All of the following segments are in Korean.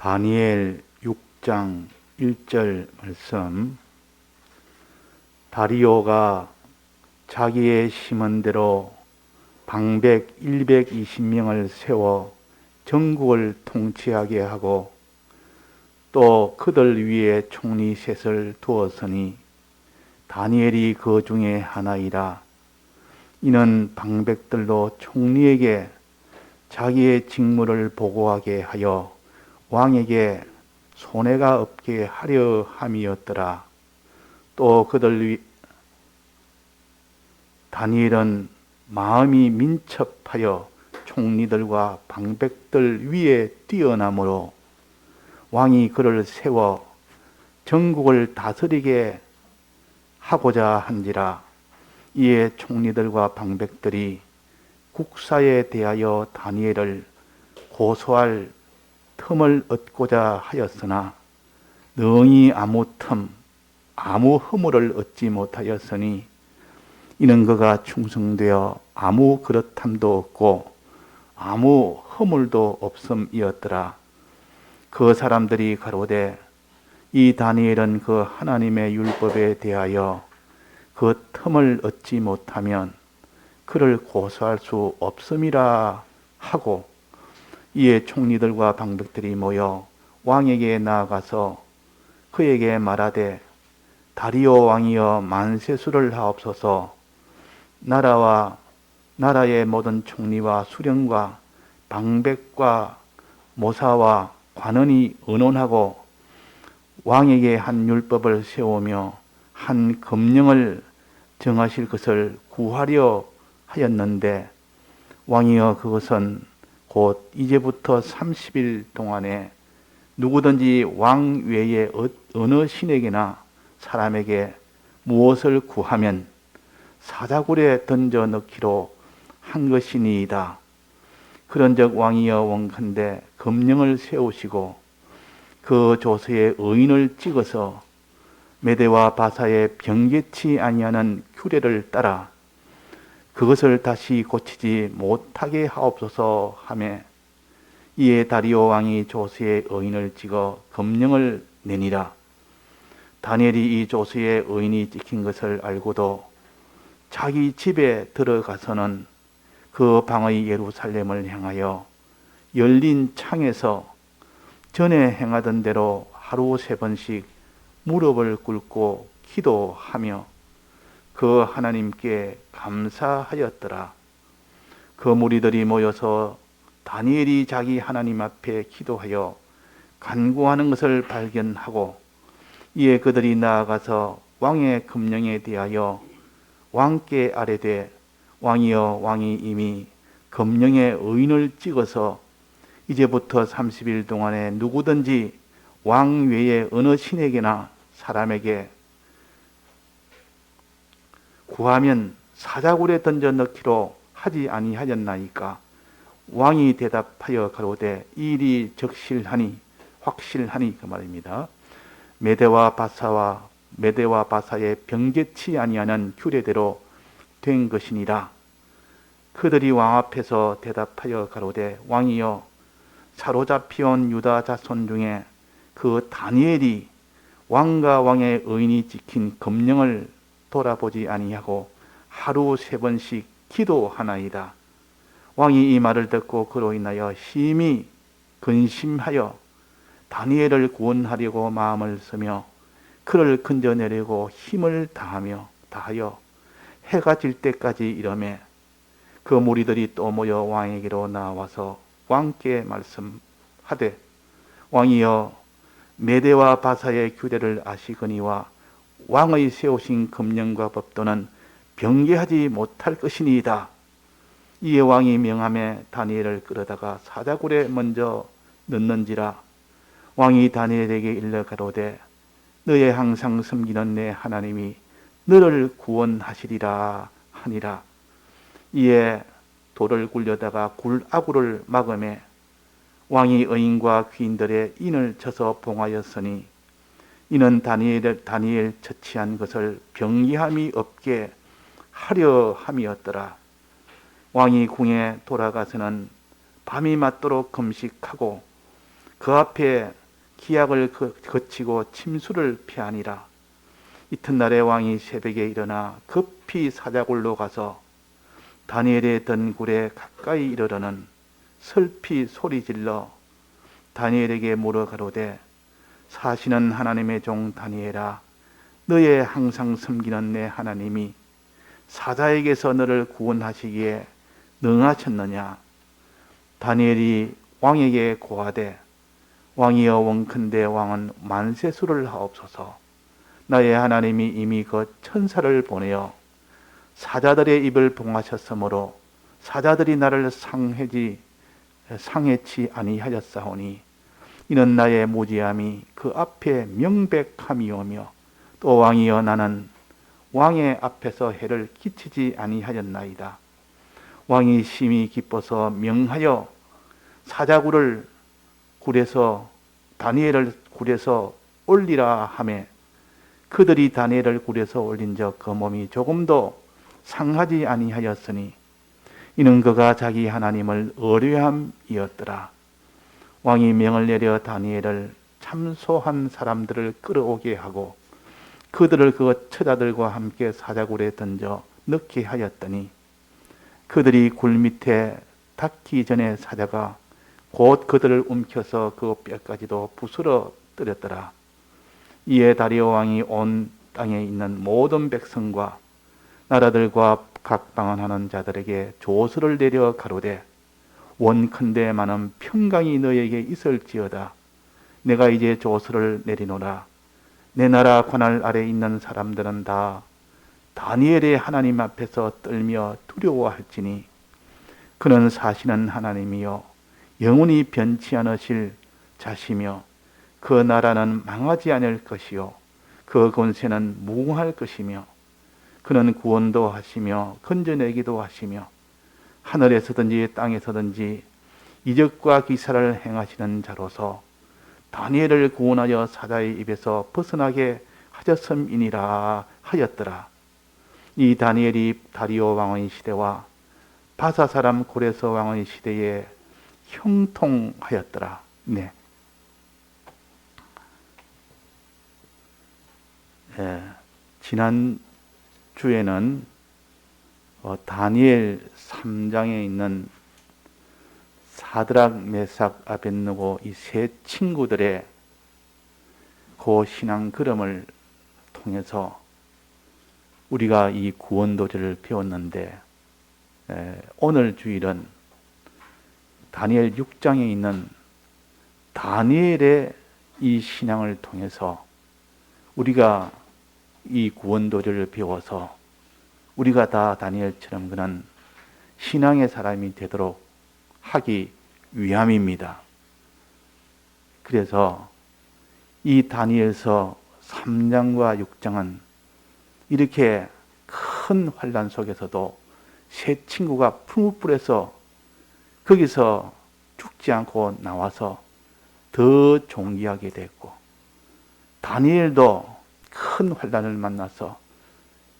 다니엘 6장 1절 말씀. 다리오가 자기의 심은 대로 방백 120명을 세워 전국을 통치하게 하고 또 그들 위에 총리 셋을 두었으니 다니엘이 그 중에 하나이라. 이는 방백들로 총리에게 자기의 직무를 보고하게 하여 왕에게 손해가 없게 하려 함이었더라. 또 다니엘은 마음이 민첩하여 총리들과 방백들 위에 뛰어나므로 왕이 그를 세워 전국을 다스리게 하고자 한지라. 이에 총리들과 방백들이 국사에 대하여 다니엘을 고소할 틈을 얻고자 하였으나 능히 아무 허물을 얻지 못하였으니 이는 그가 충성되어 아무 그릇함도 없고 아무 허물도 없음이었더라. 그 사람들이 가로되 이 다니엘은 그 하나님의 율법에 대하여 그 틈을 얻지 못하면 그를 고소할 수 없음이라 하고, 이에 총리들과 방백들이 모여 왕에게 나아가서 그에게 말하되 다리오 왕이여 만세수를 하옵소서. 나라와 나라의 모든 총리와 수령과 방백과 모사와 관원이 의논하고 왕에게 한 율법을 세우며 한 금령을 정하실 것을 구하려 하였는데 왕이여 그것은 곧 이제부터 30일 동안에 누구든지 왕 외에 어느 신에게나 사람에게 무엇을 구하면 사자굴에 던져 넣기로 한 것이니이다. 그런즉 왕이여 원컨대 금령을 세우시고 그 조서에 의인을 찍어서 메대와 바사의 병개치 아니하는 규례를 따라 그것을 다시 고치지 못하게 하옵소서 하매, 이에 다리오 왕이 조서에 의인을 찍어 금령을 내니라. 다니엘이 이 조서에 의인이 찍힌 것을 알고도 자기 집에 들어가서는 그 방의 예루살렘을 향하여 열린 창에서 전에 행하던 대로 하루 3번씩 무릎을 꿇고 기도하며 그 하나님께 감사하였더라. 그 무리들이 모여서 다니엘이 자기 하나님 앞에 기도하여 간구하는 것을 발견하고, 이에 그들이 나아가서 왕의 금령에 대하여 왕께 아뢰되 왕이여 왕이 이미 금령에 의인을 찍어서 이제부터 30일 동안에 누구든지 왕 외에 어느 신에게나 사람에게 구하면 사자굴에 던져 넣기로 하지 아니하였나이까. 왕이 대답하여 가로되 이 일이 확실하니 그 말입니다. 메대와 바사의 병개치 아니하는 규례대로 된 것이니라. 그들이 왕 앞에서 대답하여 가로되 왕이여 사로잡히온 유다 자손 중에 그 다니엘이 왕과 왕의 의인이 지킨 금령을 돌아보지 아니하고 하루 3번씩 기도하나이다. 왕이 이 말을 듣고 그로 인하여 심히 근심하여 다니엘을 구원하려고 마음을 쓰며 그를 건져내려고 힘을 다하여 해가 질 때까지 이르매, 그 무리들이 또 모여 왕에게로 나와서 왕께 말씀하되 왕이여 메대와 바사의 규례를 아시거니와 왕의 세우신 금령과 법도는 변개하지 못할 것이니이다. 이에 왕이 명함에 다니엘을 끌어다가 사자굴에 먼저 넣는지라. 왕이 다니엘에게 일러 가로되 너의 항상 섬기는 내 하나님이 너를 구원하시리라 하니라. 이에 돌을 굴려다가 굴아구를 막음에 왕이 의인과 귀인들의 인을 쳐서 봉하였으니 이는 다니엘 처치한 것을 병기함이 없게 하려 함이었더라. 왕이 궁에 돌아가서는 밤이 맞도록 금식하고 그 앞에 기약을 거치고 침수를 피하니라. 이튿날에 왕이 새벽에 일어나 급히 사자굴로 가서 다니엘의 던굴에 가까이 이르러는 슬피 소리질러 다니엘에게 물어 가로되 사시는 하나님의 종 다니엘아, 너의 항상 섬기는 내 하나님이 사자에게서 너를 구원하시기에 능하셨느냐? 다니엘이 왕에게 고하되 왕이여 원컨대 왕은 만세수를 하옵소서. 나의 하나님이 이미 그 천사를 보내어 사자들의 입을 봉하셨으므로 사자들이 나를 상해치 아니하였사오니 이는 나의 무지함이 그 앞에 명백함이오며 또 왕이여 나는 왕의 앞에서 해를 끼치지 아니하였나이다. 왕이 심히 기뻐서 명하여 사자굴을 다니엘을 굴에서 올리라 하매 그들이 다니엘을 굴에서 올린적 그 몸이 조금도 상하지 아니하였으니 이는 그가 자기 하나님을 의뢰함이었더라. 왕이 명을 내려 다니엘을 참소한 사람들을 끌어오게 하고 그들을 그 처자들과 함께 사자굴에 던져 넣게 하였더니 그들이 굴 밑에 닿기 전에 사자가 곧 그들을 움켜서 그 뼈까지도 부스러뜨렸더라. 이에 다리오 왕이 온 땅에 있는 모든 백성과 나라들과 각 방언하는 자들에게 조서를 내려 가로되 원컨대 많은 평강이 너에게 있을지어다. 내가 이제 조서를 내리노라. 내 나라 관할 아래 있는 사람들은 다 다니엘의 하나님 앞에서 떨며 두려워할지니 그는 사시는 하나님이요 영원히 변치 않으실 자시며 그 나라는 망하지 않을 것이요 그 권세는 무궁할 것이며 그는 구원도 하시며 건져내기도 하시며 하늘에서든지 땅에서든지 이적과 기사를 행하시는 자로서 다니엘을 구원하여 사자의 입에서 벗어나게 하셨음이니라 하였더라. 이 다니엘이 다리오 왕의 시대와 바사 사람 고레스 왕의 시대에 형통하였더라. 네. 지난 주에는 다니엘 3장에 있는 사드락, 메삭, 아벳느고 이 세 친구들의 그 신앙 걸음을 통해서 우리가 이 구원 도리를 배웠는데 오늘 주일은 다니엘 6장에 있는 다니엘의 이 신앙을 통해서 우리가 이 구원 도리를 배워서 우리가 다 다니엘처럼 그런 신앙의 사람이 되도록 하기 위함입니다. 그래서 이 다니엘서 3장과 6장은 이렇게 큰 환난 속에서도 세 친구가 풀무불에서 거기서 죽지 않고 나와서 더 존귀하게 됐고 다니엘도 큰 환난을 만나서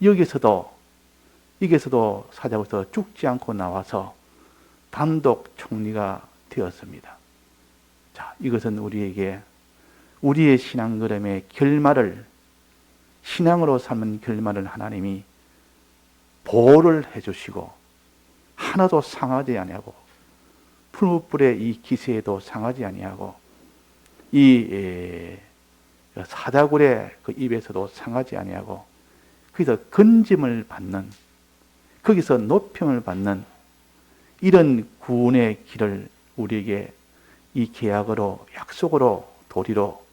여기서도 사자굴에서 죽지 않고 나와서 단독 총리가 되었습니다. 자, 이것은 우리에게 우리의 신앙 걸음의 결말을 신앙으로 삼은 결말을 하나님이 보호를 해주시고 하나도 상하지 아니하고 풀무불의 이 기세에도 상하지 아니하고 이 사자굴의 그 입에서도 상하지 아니하고 거기서 건짐을 받는 거기서 높임을 받는 이런 구원의 길을 우리에게 이 계약으로 약속으로 도리로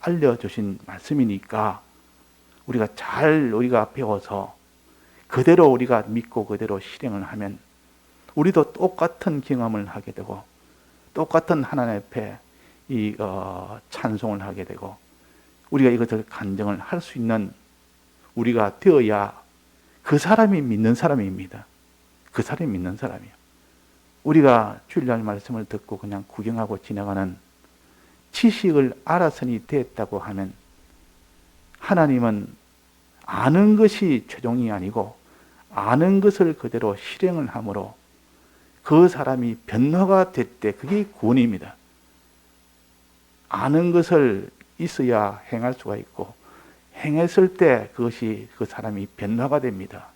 알려주신 말씀이니까 우리가 배워서 그대로 우리가 믿고 그대로 실행을 하면 우리도 똑같은 경험을 하게 되고 똑같은 하나님 앞에 찬송을 하게 되고 우리가 이것을 간증을 할 수 있는 우리가 되어야 그 사람이 믿는 사람입니다. 그 사람이 믿는 사람이요. 우리가 주일날 말씀을 듣고 그냥 구경하고 지나가는 지식을 알았으니 됐다고 하면 하나님은 아는 것이 최종이 아니고 아는 것을 그대로 실행을 함으로 그 사람이 변화가 될 때 그게 구원입니다. 아는 것을 있어야 행할 수가 있고, 행했을 때 그것이 그 사람이 변화가 됩니다.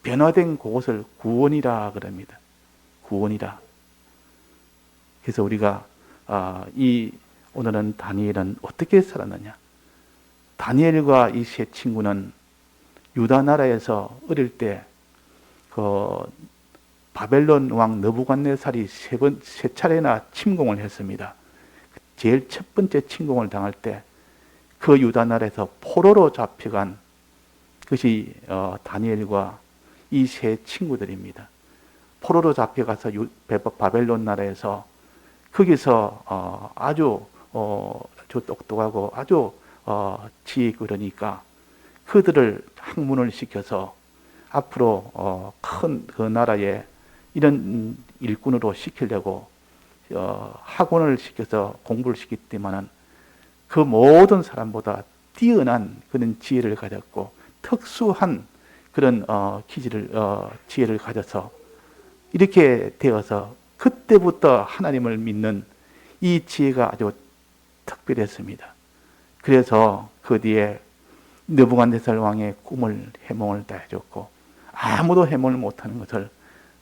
변화된 그것을 구원이라 그럽니다. 구원이라. 그래서 우리가 오늘은 다니엘은 어떻게 살았느냐? 다니엘과 이 세 친구는 유다 나라에서 어릴 때 바벨론 왕 느부갓네살이 세 차례나 침공을 했습니다. 제일 첫 번째 침공을 당할 때 그 유다 나라에서 포로로 잡혀간 것이 다니엘과 이 세 친구들입니다. 포로로 잡혀가서 바벨론 나라에서 거기서 아주 똑똑하고 아주 지혜 그러니까 그들을 학문을 시켜서 앞으로 큰 그 나라에 이런 일꾼으로 시키려고 학원을 시켜서 공부를 시켰지만은 그 모든 사람보다 뛰어난 그런 지혜를 가졌고 특수한 그런 지혜를 가져서 이렇게 되어서 그때부터 하나님을 믿는 이 지혜가 아주 특별했습니다. 그래서 그 뒤에 느부갓네살 왕의 꿈을 해몽을 다 해줬고, 아무도 해몽을 못하는 것을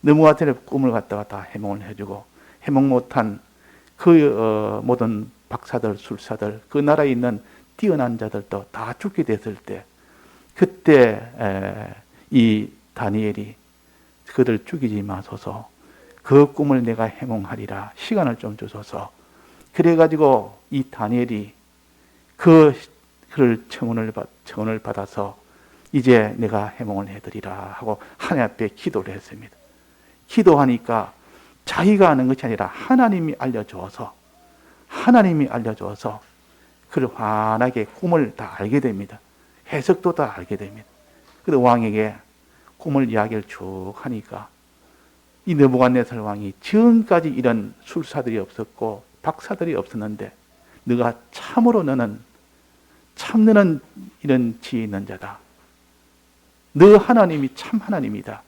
느부갓네살 꿈을 갖다가 다 해몽을 해주고, 해몽 못한 그 모든 박사들, 술사들, 그 나라에 있는 뛰어난 자들도 다 죽게 됐을 때, 그때 이 다니엘이 그들 죽이지 마소서, 그 꿈을 내가 해몽하리라, 시간을 좀 주소서. 그래가지고 이 다니엘이 그를 청혼을 받아서 이제 내가 해몽을 해드리라 하고 하나님 앞에 기도를 했습니다. 기도하니까 자기가 아는 것이 아니라 하나님이 알려주어서 그를 환하게 꿈을 다 알게 됩니다. 해석도 다 알게 됩니다. 그래서 왕에게 꿈을 이야기를 쭉 하니까 이 느부갓네살 왕이 지금까지 이런 술사들이 없었고 박사들이 없었는데 너가 참으로 너는 이런 지혜 있는 자다. 너 하나님이 참 하나님이다.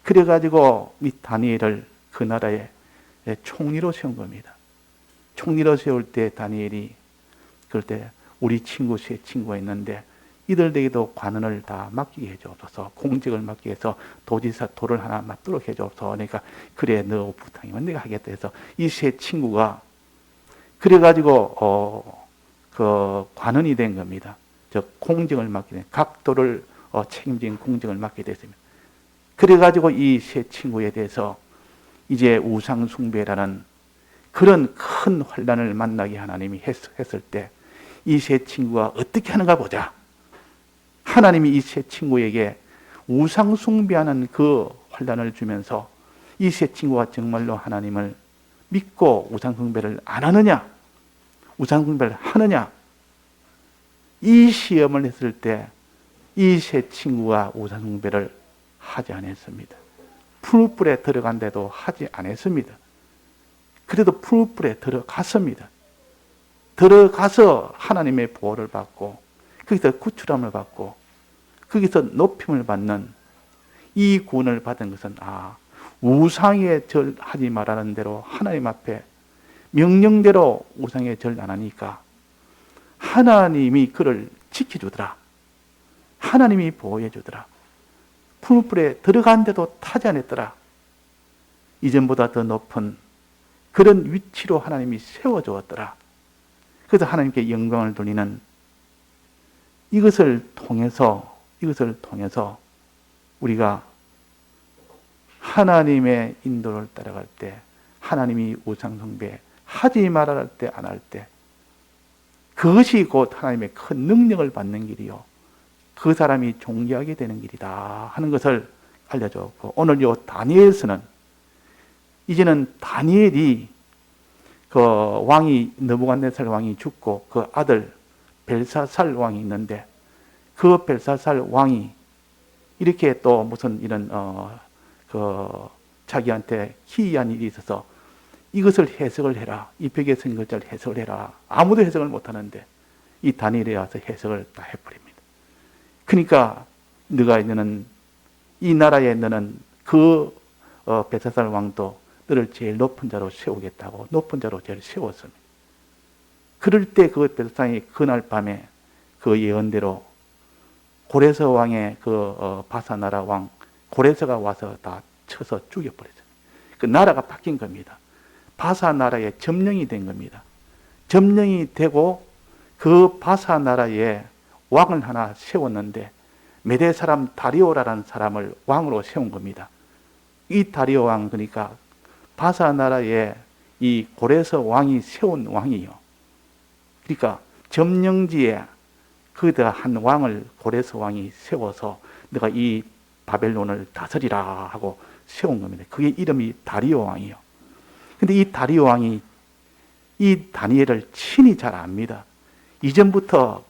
그래가지고 이 다니엘을 그 나라의 총리로 세운 겁니다. 총리로 세울 때 다니엘이 그럴 때 우리 세 친구가 있는데 이들에게도 관원을 다 맡기게 해줘서 공직을 맡기게 해서 도지사 도를 하나 맡도록 해줘서 그러니까 그래 너 부탁이면 내가 하겠다 해서 이 세 친구가 그래가지고 그 관원이 된 겁니다. 공직을 맡게 된 각 도를 책임진 공직을 맡게 됐습니다. 그래가지고 이 세 친구에 대해서 이제 우상 숭배라는 그런 큰 환난을 만나게 하나님이 했을 때 이 세 친구가 어떻게 하는가 보자. 하나님이 이 세 친구에게 우상 숭배하는 그 환난을 주면서 이 세 친구가 정말로 하나님을 믿고 우상 숭배를 안 하느냐, 우상 숭배를 하느냐, 이 시험을 했을 때 이 세 친구가 우상 숭배를 하지 않았습니다. 풀불에 들어간데도 하지 않았습니다. 그래도 풀불에 들어갔습니다. 들어가서 하나님의 보호를 받고 거기서 구출함을 받고 거기서 높임을 받는 이 구원을 받은 것은 우상에 절하지 말라는 대로 하나님 앞에 명령대로 우상에 절 안 하니까 하나님이 그를 지켜주더라. 하나님이 보호해 주더라. 풀불에 들어간데도 타지 않았더라. 이전보다 더 높은 그런 위치로 하나님이 세워주었더라. 그래서 하나님께 영광을 돌리는 이것을 통해서 우리가 하나님의 인도를 따라갈 때 하나님이 우상 숭배 하지 말아야 할 때 안 할 때 그것이 곧 하나님의 큰 능력을 받는 길이요 그 사람이 존귀하게 되는 길이다 하는 것을 알려줬고, 오늘 요 다니엘서는 이제는 다니엘이 그 왕이 느부갓네살 왕이 죽고 그 아들 벨사살 왕이 있는데 그 벨사살 왕이 이렇게 또 무슨 이런 자기한테 기이한 일이 있어서 이것을 해석을 해라. 이 벽에 쓴 글자를 해석을 해라. 아무도 해석을 못하는데 이 다니엘에 와서 해석을 다 해버립니다. 그러니까 너가 있는 이 나라에 너는 그 벨사살 왕도 너를 제일 높은 자로 세우겠다고 높은 자로 제일 세웠습니다. 그럴 때 그 벨사상이 그날 밤에 그 예언대로 고레스 왕의 바사 나라 왕 고레스가 와서 다 쳐서 죽여버렸어요. 그 나라가 바뀐 겁니다. 바사 나라의 점령이 된 겁니다. 점령이 되고 그 바사 나라에 왕을 하나 세웠는데 메대 사람 다리오라는 사람을 왕으로 세운 겁니다. 이 다리오 왕, 그러니까 바사 나라에 이 고레스 왕이 세운 왕이요. 그러니까 점령지에 그다 한 왕을 고레스 왕이 세워서 내가 이 바벨론을 다스리라 하고 세운 겁니다. 그게 이름이 다리오 왕이요. 근데 이 다리오 왕이 이 다니엘을 친히 잘 압니다. 이전부터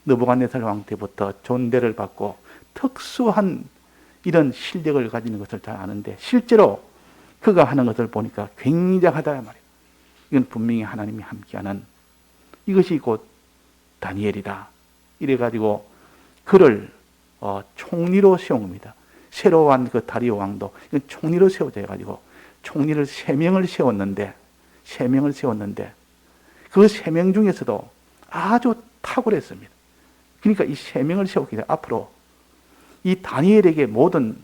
느부갓네살 왕 때부터 존대를 받고 특수한 이런 실력을 가지는 것을 잘 아는데 실제로 그가 하는 것을 보니까 굉장하다 말이에요. 이건 분명히 하나님이 함께하는 이것이 곧 다니엘이다. 이래가지고 그를 총리로 세운 겁니다. 새로 한 그 다리오 왕도 이건 총리로 세워져 가지고 총리를 3명을 세웠는데 그 3명 중에서도 아주 탁월했습니다. 그러니까 이 3명을 세웠기 때문에 앞으로 이 다니엘에게 모든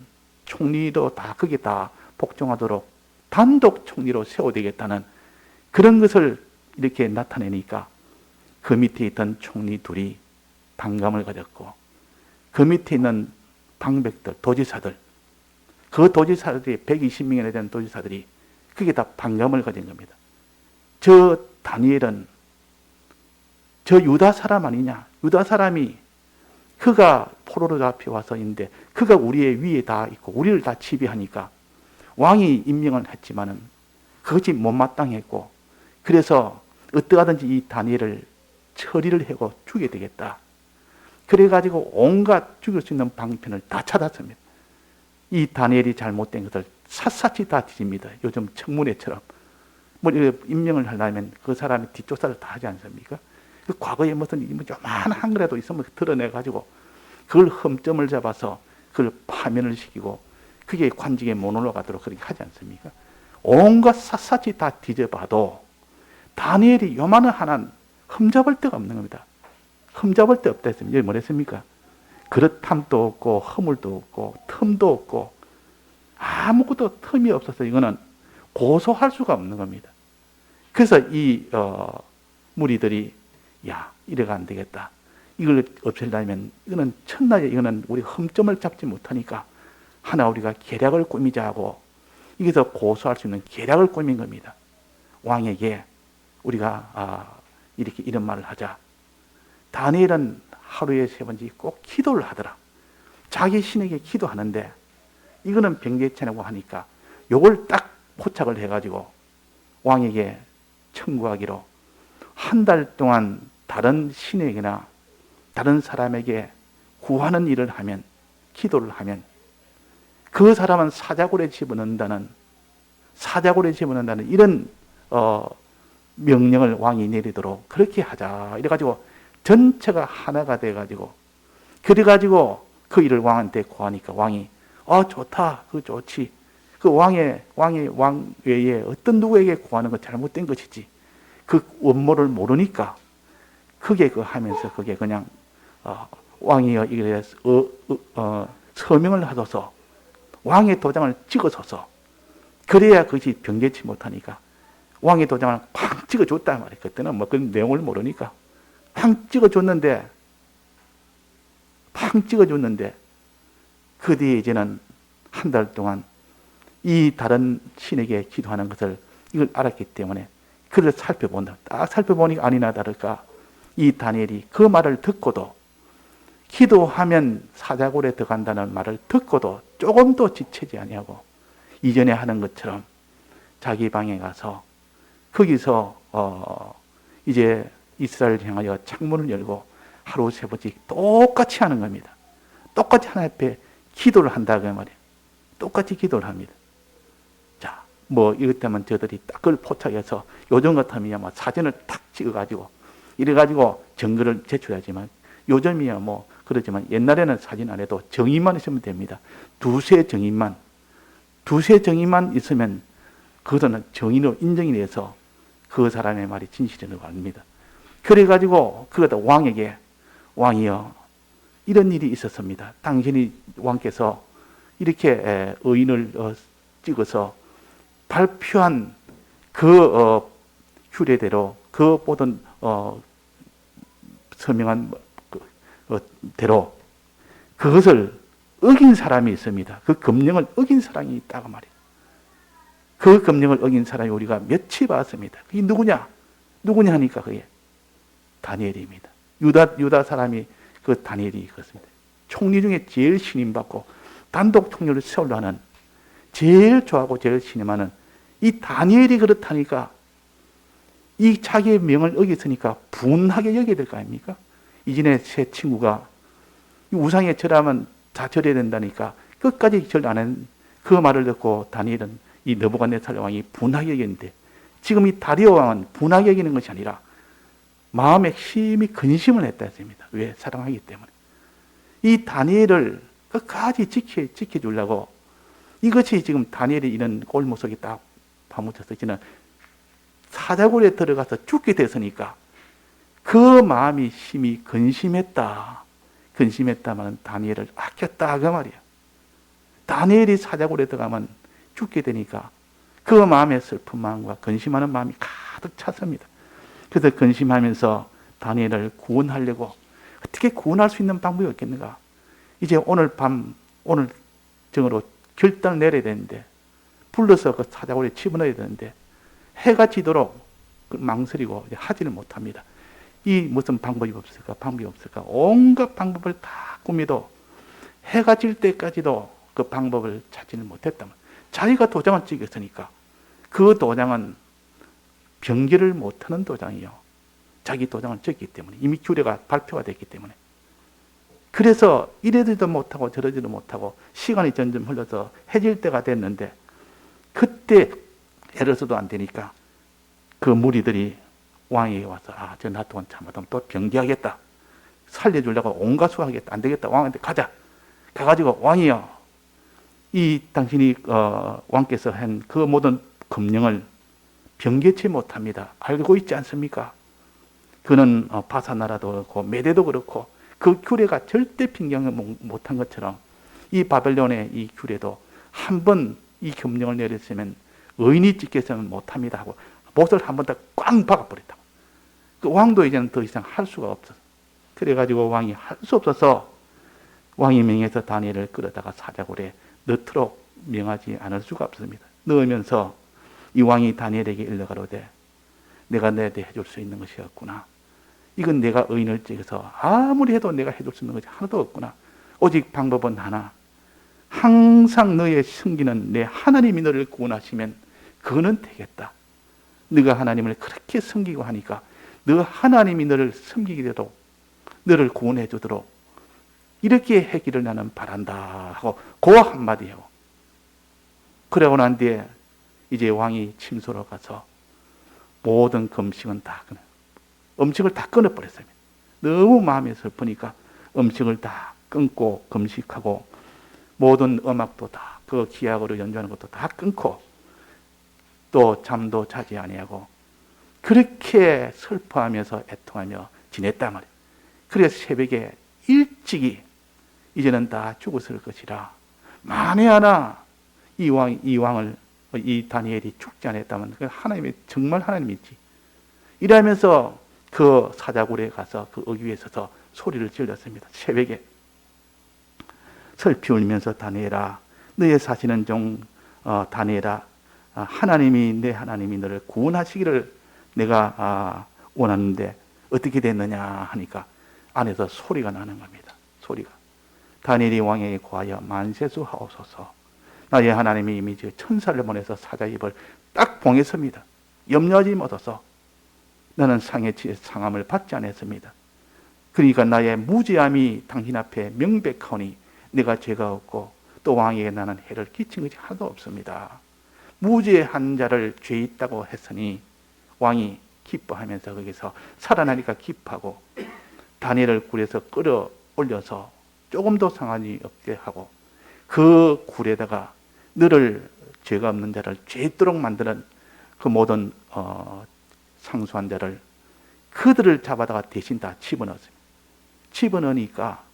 총리도 다 그게 다 복종하도록 단독 총리로 세워야 되겠다는 그런 것을 이렇게 나타내니까 그 밑에 있던 총리 둘이 반감을 가졌고 그 밑에 있는 방백들, 도지사들, 그 도지사들이 120명이나 되는 도지사들이 그게 다 반감을 가진 겁니다. 저 다니엘은 저 유다 사람 아니냐? 유다 사람이 그가 포로로 잡혀와서 있는데 그가 우리의 위에 다 있고 우리를 다 지배하니까 왕이 임명을 했지만은 그것이 못마땅했고 그래서 어떠하든지 이 다니엘을 처리를 하고 죽여야 되겠다. 그래가지고 온갖 죽일 수 있는 방편을 다 찾았습니다. 이 다니엘이 잘못된 것을 샅샅이 다 뒤집니다. 요즘 청문회처럼. 뭐 임명을 하려면 그 사람의 뒷조사를 다 하지 않습니까? 그 과거에 무슨 요만한 거라도 있으면 드러내가지고 그걸 흠점을 잡아서 그걸 파면을 시키고 그게 관직에 못 올라가도록 그렇게 하지 않습니까? 온갖 샅샅이 다 뒤져봐도 다니엘이 요만한 하나는 흠잡을 데가 없는 겁니다. 흠잡을 데 없다 했습니다. 여기 뭐랬습니까? 그릇함도 없고 허물도 없고 틈도 없고 아무것도 틈이 없어서 이거는 고소할 수가 없는 겁니다. 그래서 이 무리들이 야 이래가 안 되겠다. 이걸 없애려면 이거는 첫날에 이거는 우리 흠점을 잡지 못하니까 하나 우리가 계략을 꾸미자 하고 여기서 고소할 수 있는 계략을 꾸민 겁니다. 왕에게 우리가 이렇게 이런 말을 하자. 다니엘은 하루에 3번씩 꼭 기도를 하더라. 자기 신에게 기도하는데 이거는 병개체라고 하니까 요걸 딱 포착을 해가지고 왕에게 청구하기로 한 달 동안 다른 신에게나 다른 사람에게 구하는 일을 하면 기도를 하면 그 사람은 사자굴에 집어넣는다는 이런 명령을 왕이 내리도록 그렇게 하자. 이래가지고 전체가 하나가 돼가지고 그래가지고 그 일을 왕한테 구하니까 왕이 좋다. 그거 좋지. 그 왕 외에 어떤 누구에게 구하는 건 잘못된 것이지. 그 원모를 모르니까 그게 하면서 그게 그냥 왕이여 이래 서명을 하소서 왕의 도장을 찍어서서 그래야 그것이 변개치 못하니까 왕의 도장을 쾅 찍어줬단 말이에요. 그때는 뭐 그 내용을 모르니까 팡 찍어줬는데 그 뒤에 이제는 한 달 동안 이 다른 신에게 기도하는 것을 이걸 알았기 때문에 그를 살펴본다. 딱 살펴보니까 아니나 다를까 이 다니엘이 그 말을 듣고도 기도하면 사자굴에 들어간다는 말을 듣고도 조금도 지체지 아니하고 이전에 하는 것처럼 자기 방에 가서 거기서 이제 이스라엘을 향하여 창문을 열고 하루 3번씩 똑같이 하는 겁니다. 똑같이 하나님 앞에 기도를 한다 그 말이에요. 똑같이 기도를 합니다. 자, 뭐 이것 때문에 저들이 딱 그걸 포착해서 요즘 같으면 뭐 사진을 탁 찍어가지고 이래가지고 증거를 제출하지만 요즘이야 뭐 그러지만 옛날에는 사진 안 해도 정의만 있으면 됩니다. 두세 정의만 있으면 그것은 정의로 인정이 돼서 그 사람의 말이 진실이라고 합니다. 그래가지고 그가 왕에게 왕이여 이런 일이 있었습니다. 당신이 왕께서 이렇게 의인을 찍어서 발표한 그 규례대로 그 모든 서명한 대로 그것을 어긴 사람이 있습니다. 그 금령을 어긴 사람이 있다고 말이에요. 그 금령을 어긴 사람이 우리가 몇이 봤습니다. 그게 누구냐? 누구냐 하니까 그게 다니엘입니다. 유다 사람이 그 다니엘이 그렇습니다. 총리 중에 제일 신임받고 단독 총리를 세우려 하는 제일 좋아하고 제일 신임하는 이 다니엘이 그렇다니까 이 자기의 명을 어겼으니까 분하게 여겨야 될 거 아닙니까? 이전에 제 친구가 우상에 절하면 다 절해야 된다니까 끝까지 절 안 한 그 말을 듣고 다니엘은 이 느부갓네살 왕이 분하게 여겼는데 지금 이 다리오 왕은 분하게 여기는 것이 아니라 마음에 심히 근심을 했다 했습니다. 왜? 사랑하기 때문에. 이 다니엘을 끝까지 지켜주려고 이것이 지금 다니엘이 이런 꼴모속이 딱 파묻혀서 저는 사자굴에 들어가서 죽게 됐으니까 그 마음이 심히 근심했다. 근심했다면 다니엘을 아꼈다 그 말이야. 다니엘이 사자굴에 들어가면 죽게 되니까 그 마음의 슬픈 마음과 근심하는 마음이 가득 찼습니다. 그래서 근심하면서 다니엘을 구원하려고 어떻게 구원할 수 있는 방법이 없겠는가? 이제 오늘 정으로 결단을 내려야 되는데 불러서 그 사자굴에 집어넣어야 되는데 해가 지도록 망설이고 하지는 못합니다. 이 무슨 방법이 없을까? 방법이 없을까? 온갖 방법을 다 꾸미도 해가 질 때까지도 그 방법을 찾지는 못했다면 자기가 도장을 찍었으니까 그 도장은 변기를 못하는 도장이요. 자기 도장을 찍기 때문에 이미 규례가 발표가 됐기 때문에 그래서 이러지도 못하고 저러지도 못하고 시간이 점점 흘러서 해질 때가 됐는데 그때 애를 써도 안 되니까 그 무리들이 왕에게 와서 저 나 동안 참아도 또 변기하겠다. 살려주려고 온갖 수하겠다. 안 되겠다. 왕한테 가자. 가가지고 왕이여 이 당신이 왕께서 한 그 모든 금령을 변개치 못합니다. 알고 있지 않습니까? 그는 바사나라도 그렇고 메대도 그렇고 그 규례가 절대 변경을 못한 것처럼 이 바벨론의 이 규례도 한 번 이 금령을 내렸으면 의인이 찍겠으면 못합니다 하고 못을 한 번 더 꽝 박아버렸다. 그 왕도 이제는 더 이상 할 수가 없었어. 그래가지고 왕이 할 수 없어서 왕이 명해서 다니엘을 끌어다가 사자굴에 넣도록 명하지 않을 수가 없습니다. 넣으면서 이 왕이 다니엘에게 일러가로되 내가 너한테 해줄 수 있는 것이 없구나. 이건 내가 의인을 찍어서 아무리 해도 내가 해줄 수 있는 것이 하나도 없구나. 오직 방법은 하나. 항상 너의 섬기는 내 하나님이 너를 구원하시면 그거는 되겠다. 네가 하나님을 그렇게 섬기고 하니까 너 하나님이 너를 섬기게 되도록 너를 구원해 주도록 이렇게 하기를 나는 바란다 하고 그 한마디 하고 그러고 난 뒤에 이제 왕이 침소로 가서 모든 금식은 다 끊어 음식을 다 끊어버렸어요. 너무 마음이 슬프니까 음식을 다 끊고 금식하고 모든 음악도 다 그 기악으로 연주하는 것도 다 끊고 또 잠도 자지 아니하고 그렇게 슬퍼하면서 애통하며 지냈단 말이에요. 그래서 새벽에 일찍이 이제는 다 죽었을 것이라 만에 하나 이 다니엘이 죽지 않았다면 하나님이 정말 하나님이지 이러면서 그 사자굴에 가서 그 어귀에 서서 소리를 질렀습니다. 새벽에 슬피 울면서 다니엘아 너의 사시는 종 다니엘아 하나님이 내 하나님이 너를 구원하시기를 내가 원하는데 어떻게 됐느냐 하니까 안에서 소리가 나는 겁니다. 소리가 다니엘이 왕에게 고하여 만세수 하옵소서. 나의 하나님이 이미 천사를 보내서 사자 입을 딱 봉했습니다. 염려하지 마소서. 나는 상의 상함을 받지 않았습니다. 그러니까 나의 무죄함이 당신 앞에 명백하오니 내가 죄가 없고 또 왕에게 나는 해를 끼친 것이 하나도 없습니다. 무죄한 자를 죄 있다고 했으니 왕이 기뻐하면서 거기서 살아나니까 기뻐하고 다니엘을 굴에서 끌어올려서 조금도 상관이 없게 하고 그 굴에다가 너를 죄가 없는 자를 죄 있도록 만드는 그 모든 상수한 자를 그들을 잡아다가 대신 다 집어넣었습니다. 집어넣으니까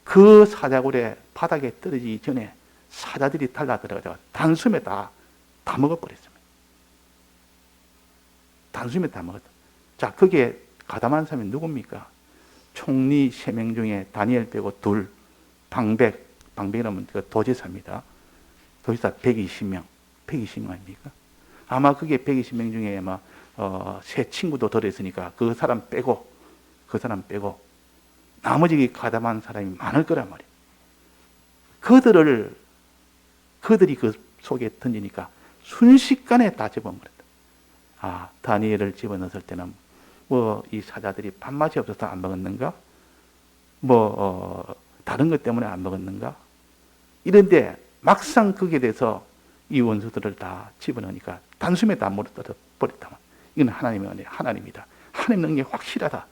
그 사자굴에 바닥에 떨어지기 전에 사자들이 달라들어가지고 단숨에 다 먹어버렸습니다. 단숨에 다 먹었다. 자, 거기에 가담한 사람이 누굽니까? 총리 3명 중에 다니엘 빼고 둘, 방백이라면 도지사입니다. 도지사 120명 아닙니까? 아마 그게 120명 중에 아마 세 친구도 들어있으니까 그 사람 빼고 나머지 가담한 사람이 많을 거란 말이에요. 그들이 그 속에 던지니까 순식간에 다 집어먹었다. 아, 다니엘을 집어넣었을 때는 이 사자들이 밥맛이 없어서 안 먹었는가? 다른 것 때문에 안 먹었는가? 이런데 막상 거기에 대해서 이 원수들을 다 집어넣으니까 단숨에 다 버렸다. 이건 하나님이다. 하나님 능력이 확실하다.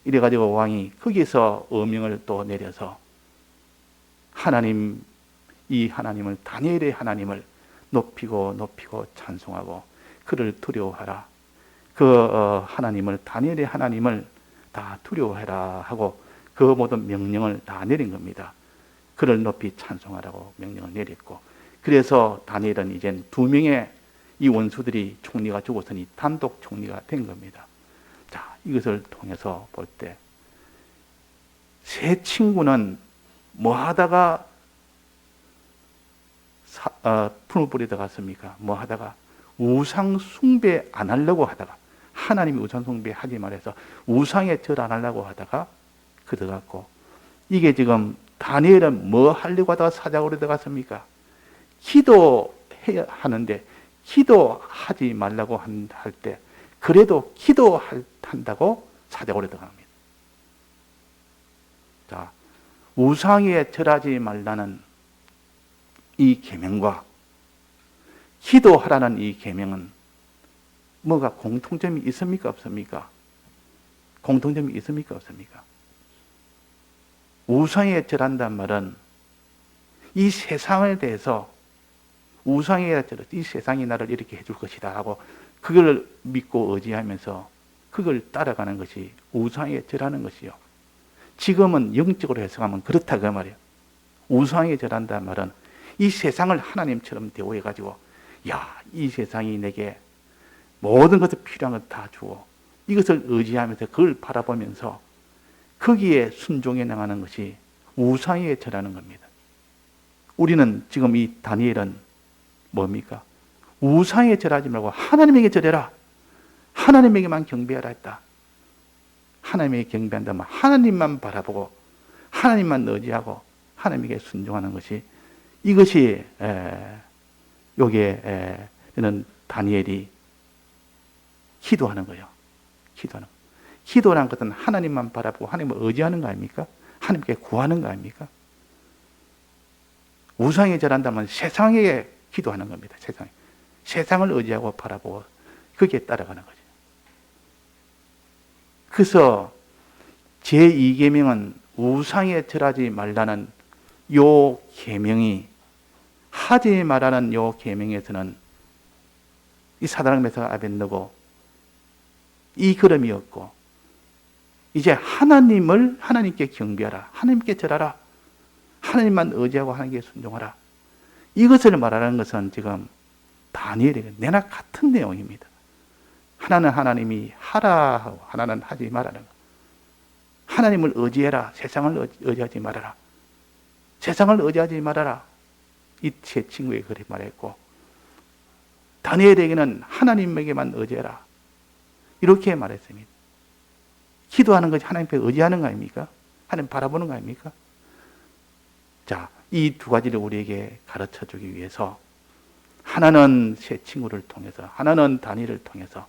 이래가지고 왕이 거기서 어명을 또 내려서 이 하나님을, 다니엘의 하나님을 높이고 찬송하고 그를 두려워하라. 하나님을, 다니엘의 하나님을 다 두려워해라 하고 그 모든 명령을 다 내린 겁니다. 그를 높이 찬송하라고 명령을 내렸고, 그래서 다니엘은 이젠 2명의 이 원수들이 총리가 죽었으니 단독 총리가 된 겁니다. 자, 이것을 통해서 볼 때 세 친구는 뭐 하다가 풀을 뿌리다 갔습니까? 뭐 하다가 우상 숭배 안 하려고 하다가, 하나님이 우상 숭배 하지 말아서 우상에 절 안 하려고 하다가 들어갔고, 이게 지금 다니엘은 뭐 하려고 하다가 사자굴에 들어갔습니까? 기도해야 하는데 기도하지 말라고 할 때 그래도 기도한다고 사자굴에 들어갑니다. 자, 우상에 절하지 말라는 이 계명과 기도하라는 이 계명은 뭐가 공통점이 있습니까? 없습니까? 공통점이 있습니까? 없습니까? 우상에 절한다는 말은 이 세상에 대해서 우상에 절해 이 세상이 나를 이렇게 해줄 것이다 하고 그걸 믿고 의지하면서 그걸 따라가는 것이 우상에 절하는 것이요. 지금은 영적으로 해석하면 그렇다 그 말이에요. 우상에 절한다는 말은 이 세상을 하나님처럼 대우해가지고, 야, 이 세상이 내게 모든 것을 필요한 것 다 주고 이것을 의지하면서 그걸 바라보면서 거기에 순종해 나가는 것이 우상에 절하는 겁니다. 우리는 지금 이 다니엘은 뭡니까? 우상에 절하지 말고 하나님에게 절해라. 하나님에게만 경배하라 했다. 하나님에게 경배한다면 하나님만 바라보고 하나님만 의지하고 하나님에게 순종하는 것이, 이것이 여기에는 다니엘이 기도하는 거예요. 기도라는 것은 하나님만 바라보고 하나님을 의지하는 거 아닙니까? 하나님께 구하는 거 아닙니까? 우상에 절한다면 세상에 기도하는 겁니다. 세상을 의지하고 바라보고 거기에 따라가는 거죠. 그래서 제2계명은 우상에 절하지 말라는 요 계명이, 하지 말라는 요 계명에서는 이 사드락 메삭 아벳느고 이 걸음이었고, 이제 하나님께 경배하라, 하나님께 절하라, 하나님만 의지하고 하나님께 순종하라, 이것을 말하는 것은 지금 다니엘에게 내나 같은 내용입니다. 하나는 하나님이 하라 하고 하나는 하지 말라는 것. 하나님을 의지해라, 세상을 의지하지 말아라. 세상을 의지하지 말아라. 이 세 친구에게 그렇게 말했고, 다니엘에게는 하나님에게만 의지해라, 이렇게 말했습니다. 기도하는 것이 하나님께 의지하는 거 아닙니까? 하나님 바라보는 거 아닙니까? 자, 이 두 가지를 우리에게 가르쳐 주기 위해서 하나는 세 친구를 통해서, 하나는 다니엘을 통해서,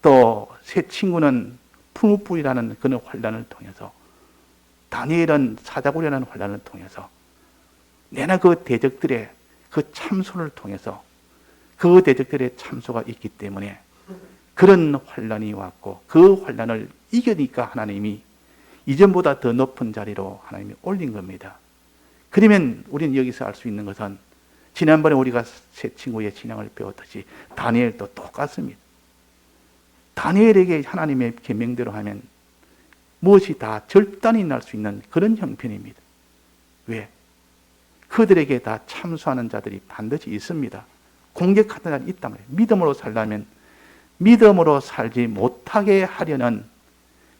또 세 친구는 풀무불이라는 그런 환란을 통해서, 다니엘은 사자굴이라는 환란을 통해서, 내나 그 대적들의 그 참소를 통해서, 그 대적들의 참소가 있기 때문에 그런 환란이 왔고, 그 환란을 이겨니까 하나님이 이전보다 더 높은 자리로 하나님이 올린 겁니다. 그러면 우리는 여기서 알 수 있는 것은, 지난번에 우리가 세 친구의 신앙을 배웠듯이 다니엘도 똑같습니다. 다니엘에게 하나님의 계명대로 하면 무엇이 다 절단이 날 수 있는 그런 형편입니다. 왜? 그들에게 다 참수하는 자들이 반드시 있습니다. 공격하는 자들이 있단 말이에요. 믿음으로 살려면 믿음으로 살지 못하게 하려는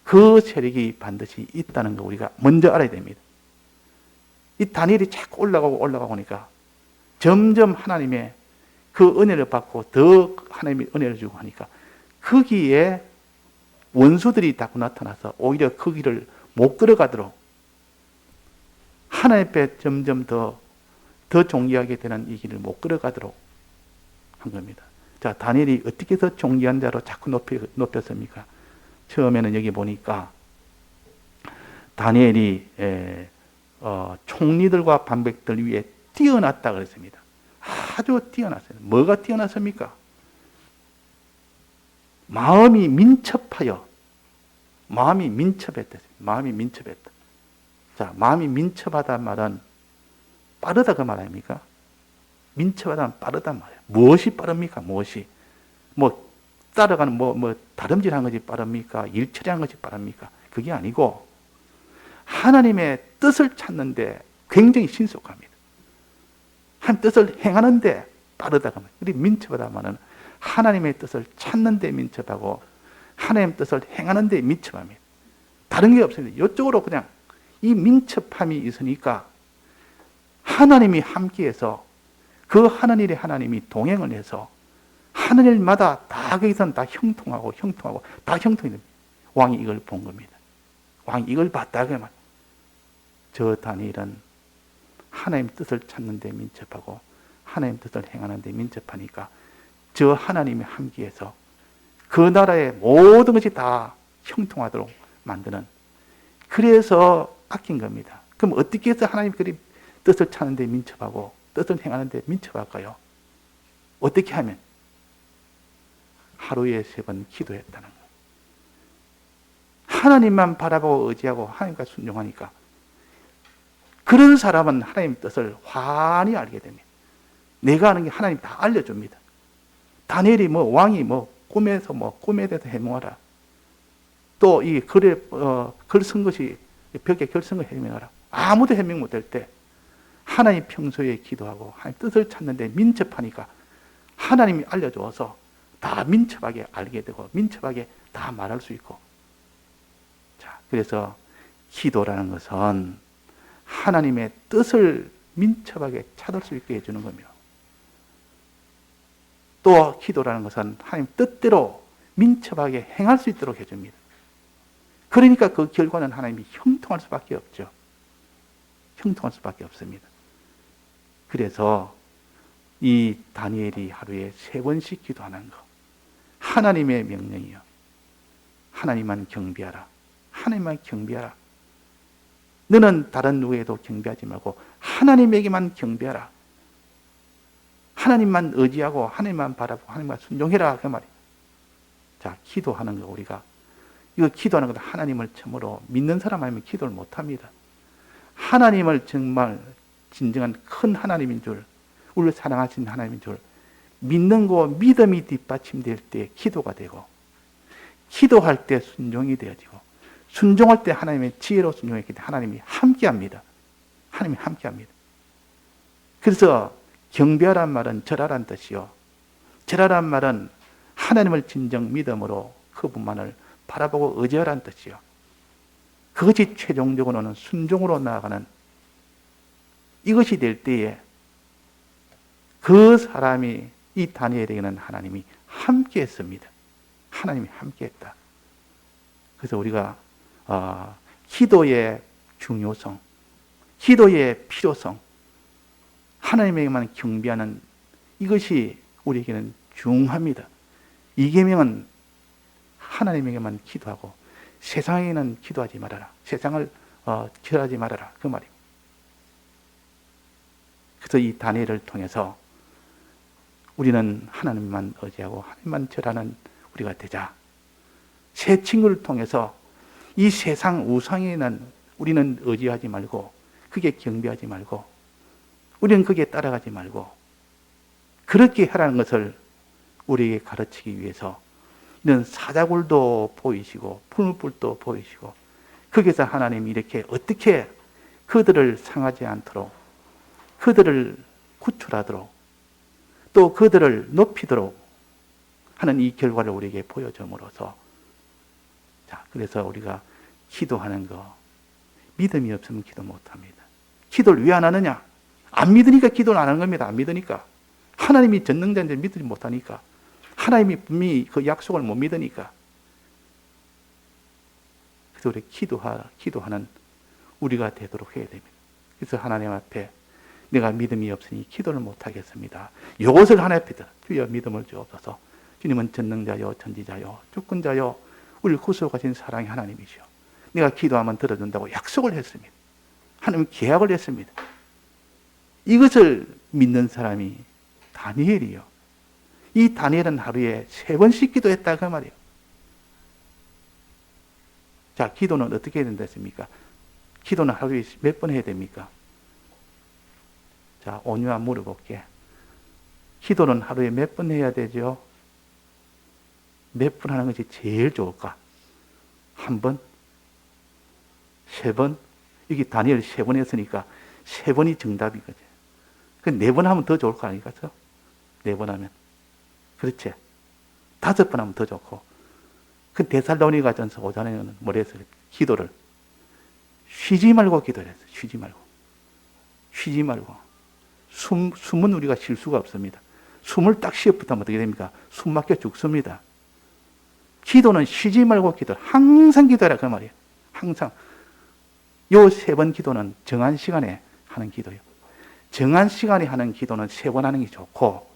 그 세력이 반드시 있다는 거 우리가 먼저 알아야 됩니다. 이 다니엘이 자꾸 올라가고 하니까 점점 하나님의 그 은혜를 받고 더 하나님의 은혜를 주고 하니까 거기에 원수들이 자꾸 나타나서 오히려 그 길을 못 걸어가도록 하나님 앞에 점점 더 존귀하게 되는 이 길을 못 걸어가도록 한 겁니다. 자, 다니엘이 어떻게 해서 존귀한 자로 자꾸 높였습니까? 처음에는 여기 보니까 다니엘이 총리들과 반백들 위에 뛰어났다 그랬습니다. 아주 뛰어났어요. 뭐가 뛰어났습니까? 마음이 민첩하여, 마음이 민첩했다. 마음이 민첩했다. 자, 마음이 민첩하다는 말은 빠르다 그 말 아닙니까? 민첩하다는 빠르단 말이에요. 무엇이 빠릅니까? 무엇이? 뭐 따라가는 다름질한 것이 빠릅니까? 일처리한 것이 빠릅니까? 그게 아니고 하나님의 뜻을 찾는데 굉장히 신속합니다. 한 뜻을 행하는데 빠르다가 말이에요. 우리 민첩하다 말은 하나님의 뜻을 찾는 데 민첩하고 하나님의 뜻을 행하는 데 민첩합니다. 다른 게 없습니다. 이쪽으로 그냥 이 민첩함이 있으니까 하나님이 함께해서 그 하늘의 하나님이 동행을 해서 하늘마다 다 거기서는 다 형통하고 다 형통이 됩니다. 왕이 이걸 본 겁니다. 왕이 이걸 봤다 그 말. 저 다니엘은 하나님 뜻을 찾는 데 민첩하고 하나님 뜻을 행하는 데 민첩하니까 저 하나님이 함께해서 그 나라의 모든 것이 다 형통하도록 만드는, 그래서 아낀 겁니다. 그럼 어떻게 해서 하나님 그 뜻을 찾는 데 민첩하고 뜻을 행하는 데 민첩할까요? 어떻게 하면? 하루에 3번 기도했다는 거예요. 하나님만 바라보고 의지하고 하나님과 순종하니까 그런 사람은 하나님 뜻을 환히 알게 됩니다. 내가 아는 게 하나님 다 알려줍니다. 다니엘이 왕이 꿈에서 꿈에 대해서 해명하라. 또 이 글 쓴 것이 벽에 글 쓴 거 해명하라. 아무도 해명 못할 때 하나님 평소에 기도하고 하나님 뜻을 찾는데 민첩하니까 하나님이 알려줘서 다 민첩하게 알게 되고 민첩하게 다 말할 수 있고. 자, 그래서 기도라는 것은 하나님의 뜻을 민첩하게 찾을 수 있게 해주는 겁니다. 또 기도라는 것은 하나님 뜻대로 민첩하게 행할 수 있도록 해줍니다. 그러니까 그 결과는 하나님이 형통할 수밖에 없죠. 형통할 수밖에 없습니다. 그래서 이 다니엘이 하루에 3번씩 기도하는 것, 하나님의 명령이요. 하나님만 경배하라. 하나님만 경배하라. 너는 다른 누구에도 경배하지 말고 하나님에게만 경배하라. 하나님만 의지하고 하나님만 바라보고 하나님만 순종해라 그 말이에요. 자, 기도하는 거 우리가 이거 기도하는 것도 하나님을 처음으로 믿는 사람 아니면 기도를 못합니다. 하나님을 정말 진정한 큰 하나님인 줄, 우리를 사랑하신 하나님인 줄 믿는 거, 믿음이 뒷받침될 때 기도가 되고, 기도할 때 순종이 되어지고, 순종할 때 하나님의 지혜로 순종했기 때문에 하나님이 함께합니다. 하나님이 함께합니다. 그래서 경배하란 말은 절하란 뜻이요. 절하란 말은 하나님을 진정 믿음으로 그분만을 바라보고 의지하란 뜻이요. 그것이 최종적으로는 순종으로 나아가는, 이것이 될 때에 그 사람이, 이 다니엘에게는 하나님이 함께 했습니다. 하나님이 함께 했다. 그래서 우리가 기도의 중요성, 기도의 필요성, 하나님에게만 경배하는 이것이 우리에게는 중요합니다. 이 계명은 하나님에게만 기도하고 세상에는 기도하지 말아라. 세상을 절하지 말아라. 그 말이에요. 그래서 이 다니엘을 통해서 우리는 하나님만 의지하고 하나님만 절하는 우리가 되자. 새 친구를 통해서 이 세상 우상에는 우리는 의지하지 말고, 그게 경배하지 말고, 우리는 그게 따라가지 말고, 그렇게 하라는 것을 우리에게 가르치기 위해서 이런 사자굴도 보이시고 풀무불도 보이시고 거기서 하나님이 이렇게 어떻게 그들을 상하지 않도록 그들을 구출하도록 또 그들을 높이도록 하는 이 결과를 우리에게 보여줌으로써 자, 그래서 우리가 기도하는 거 믿음이 없으면 기도 못합니다. 기도를 왜 안 하느냐? 안 믿으니까 기도를 안 하는 겁니다. 안 믿으니까. 하나님이 전능자인데 믿지 못하니까. 하나님이 분명히 그 약속을 못 믿으니까. 그래서 우리 기도하는 우리가 되도록 해야 됩니다. 그래서 하나님 앞에 내가 믿음이 없으니 기도를 못하겠습니다. 이것을 하나님 앞에 주여 믿음을 주옵소서. 주님은 전능자요 전지자요 주권자요 우리를 구속하신 사랑의 하나님이시오. 내가 기도하면 들어준다고 약속을 했습니다. 하나님 계약을 했습니다. 이것을 믿는 사람이 다니엘이요. 이 다니엘은 하루에 3번씩 기도했다 그 말이에요. 자, 기도는 어떻게 해야 된다습니까? 기도는 하루에 몇 번 해야 됩니까? 자, 온유한 물어볼게. 기도는 하루에 몇 번 해야 되죠? 몇 번 하는 것이 제일 좋을까? 1번? 3번? 여기 다니엘 3번 했으니까 3번이 정답이거든. 그 4번 하면 더 좋을 거 아닙니까? 4번 하면. 그렇지? 5번 하면 더 좋고. 그 데살로니가 전서 5장에는 뭐라 했어요? 기도를. 쉬지 말고 기도를 했어요. 쉬지 말고. 쉬지 말고. 숨은 우리가 쉴 수가 없습니다. 숨을 딱 쉬어부터면 어떻게 됩니까? 숨 막혀 죽습니다. 기도는 쉬지 말고 기도를. 항상 기도해라. 그 말이에요. 항상. 요 3번 기도는 정한 시간에 하는 기도예요. 정한 시간에 하는 기도는 3번 하는 게 좋고,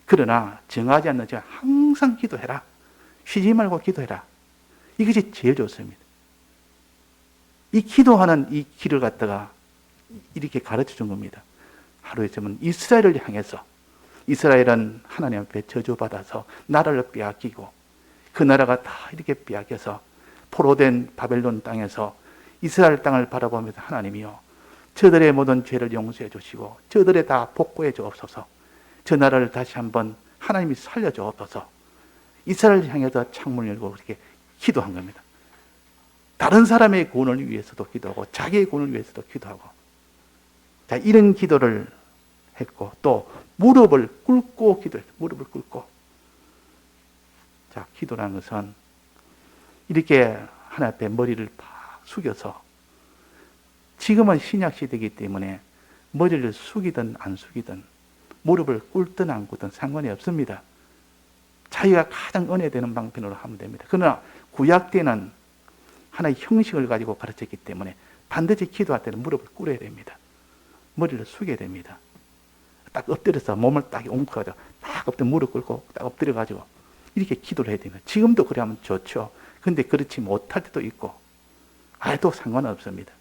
그러나 정하지 않는 시간 항상 기도해라. 쉬지 말고 기도해라. 이것이 제일 좋습니다. 이 기도하는 이 길을 갖다가 이렇게 가르쳐 준 겁니다. 하루에 점은 이스라엘을 향해서 이스라엘은 하나님 앞에 저주받아서 나라를 빼앗기고 그 나라가 다 이렇게 빼앗겨서 포로된 바벨론 땅에서 이스라엘 땅을 바라보면서 하나님이요 저들의 모든 죄를 용서해 주시고 저들의 다 복구해 주옵소서. 저 나라를 다시 한번 하나님이 살려 주옵소서. 이스라엘을 향해서 창문을 열고 그렇게 기도한 겁니다. 다른 사람의 구원을 위해서도 기도하고 자기의 구원을 위해서도 기도하고 자 이런 기도를 했고 또 무릎을 꿇고 기도했어요. 무릎을 꿇고 자 기도라는 것은 이렇게 하나님 앞에 머리를 팍 숙여서 지금은 신약 시대이기 때문에 머리를 숙이든 안 숙이든 무릎을 꿇든 안 꿇든 상관이 없습니다. 자기가 가장 은혜되는 방편으로 하면 됩니다. 그러나 구약 때는 하나의 형식을 가지고 가르쳤기 때문에 반드시 기도할 때는 무릎을 꿇어야 됩니다. 머리를 숙여야 됩니다. 딱 엎드려서 몸을 딱 옮겨가지고 딱 엎드려 무릎 꿇고 딱 엎드려가지고 이렇게 기도를 해야 됩니다. 지금도 그래 하면 좋죠. 근데 그렇지 못할 때도 있고 아래도 상관은 없습니다.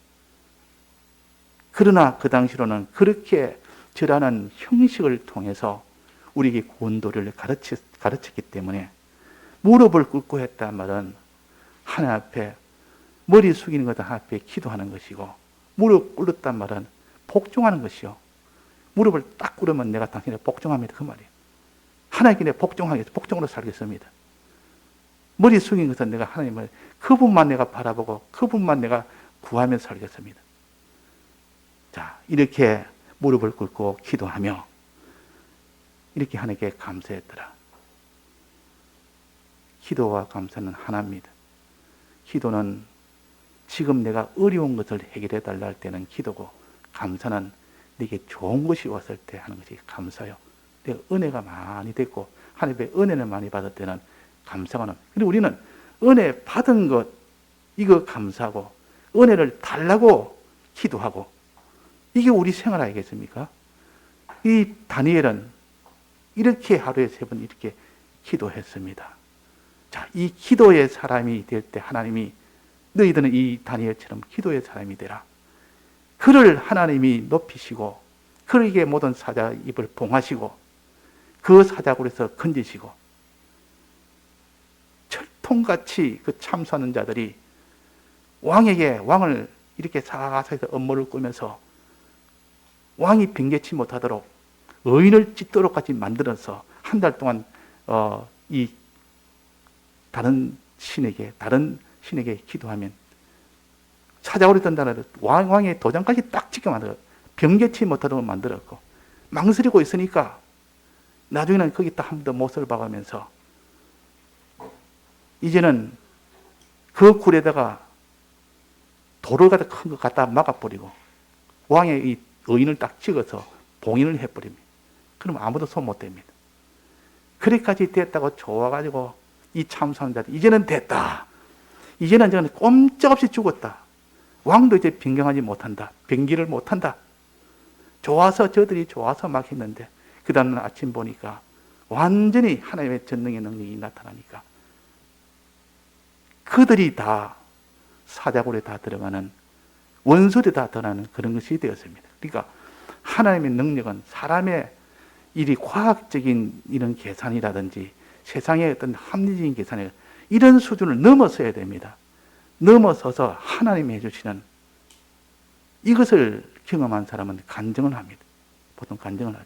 그러나 그 당시로는 그렇게 절하는 형식을 통해서 우리에게 구원도를 가르쳤기 때문에 무릎을 꿇고 했단 말은 하나님 앞에 머리 숙이는 것도 하나님 앞에 기도하는 것이고 무릎 꿇었단 말은 복종하는 것이요. 무릎을 딱 꿇으면 내가 당신을 복종합니다. 그 말이에요. 하나님께 내가 복종하겠습니다. 복종으로 살겠습니다. 머리 숙인 것은 내가 하나님을 그분만 내가 바라보고 그분만 내가 구하며 살겠습니다. 자, 이렇게 무릎을 꿇고 기도하며 이렇게 하나님께 감사했더라. 기도와 감사는 하나입니다. 기도는 지금 내가 어려운 것을 해결해 달라 할 때는 기도고 감사는 내게 좋은 것이 왔을 때 하는 것이 감사요. 내가 은혜가 많이 됐고 하나님의 은혜를 많이 받을 때는 감사가 납니다. 그리고 우리는 은혜 받은 것 이거 감사하고 은혜를 달라고 기도하고 이게 우리 생활 아니겠습니까? 이 다니엘은 이렇게 하루에 3번 이렇게 기도했습니다. 자, 이 기도의 사람이 될 때 하나님이 너희들은 이 다니엘처럼 기도의 사람이 되라. 그를 하나님이 높이시고 그에게 모든 사자 입을 봉하시고 그 사자굴에서 건지시고 철통같이 그 참수하는 자들이 왕을 이렇게 사사해서 업무를 꾸면서 왕이 빙계치 못하도록 의인을 찢도록까지 만들어서 한 달 동안 이 다른 신에게 기도하면 사자굴에 던다는 왕의 도장까지 딱 찍게 만들어 병개치 못하도록 만들었고 망설이고 있으니까 나중에는 거기 딱 한 번 더 못을 박으면서 이제는 그 굴에다가 돌을 갖다 큰 거 갖다 막아버리고 왕의 이 의인을 딱 찍어서 봉인을 해버립니다. 그럼 아무도 손 못 댑니다. 그리까지 됐다고 좋아가지고 이 참사람들 이제는 됐다. 이제는 저는 꼼짝없이 죽었다. 왕도 이제 변경하지 못한다. 변기를 못한다. 좋아서 저들이 좋아서 막 했는데 그 다음날 아침 보니까 완전히 하나님의 전능의 능력이 나타나니까 그들이 다 사자굴에 다 들어가는 원수에 다 드러나는 그런 것이 되었습니다. 그러니까 하나님의 능력은 사람의 일이 과학적인 이런 계산이라든지 세상의 어떤 합리적인 계산이 이런 수준을 넘어서야 됩니다. 넘어서서 하나님이 해주시는 이것을 경험한 사람은 간증을 합니다. 보통 간증을 하죠.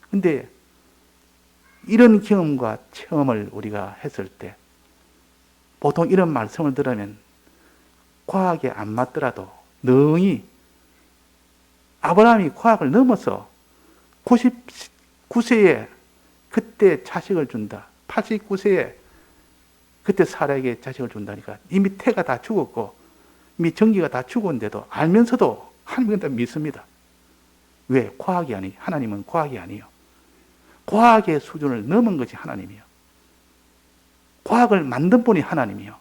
근데 이런 경험과 체험을 우리가 했을 때 보통 이런 말씀을 들으면 과학에 안 맞더라도 능히 아브라함이 과학을 넘어서 99세에 그때 자식을 준다. 89세에 그때 사라에게 자식을 준다니까 이미 태가 다 죽었고 이미 전기가 다 죽었는데도 알면서도 하나님은 다 믿습니다. 왜? 과학이 아니 하나님은 과학이 아니에요. 과학의 수준을 넘은 것이 하나님이에요. 과학을 만든 분이 하나님이에요.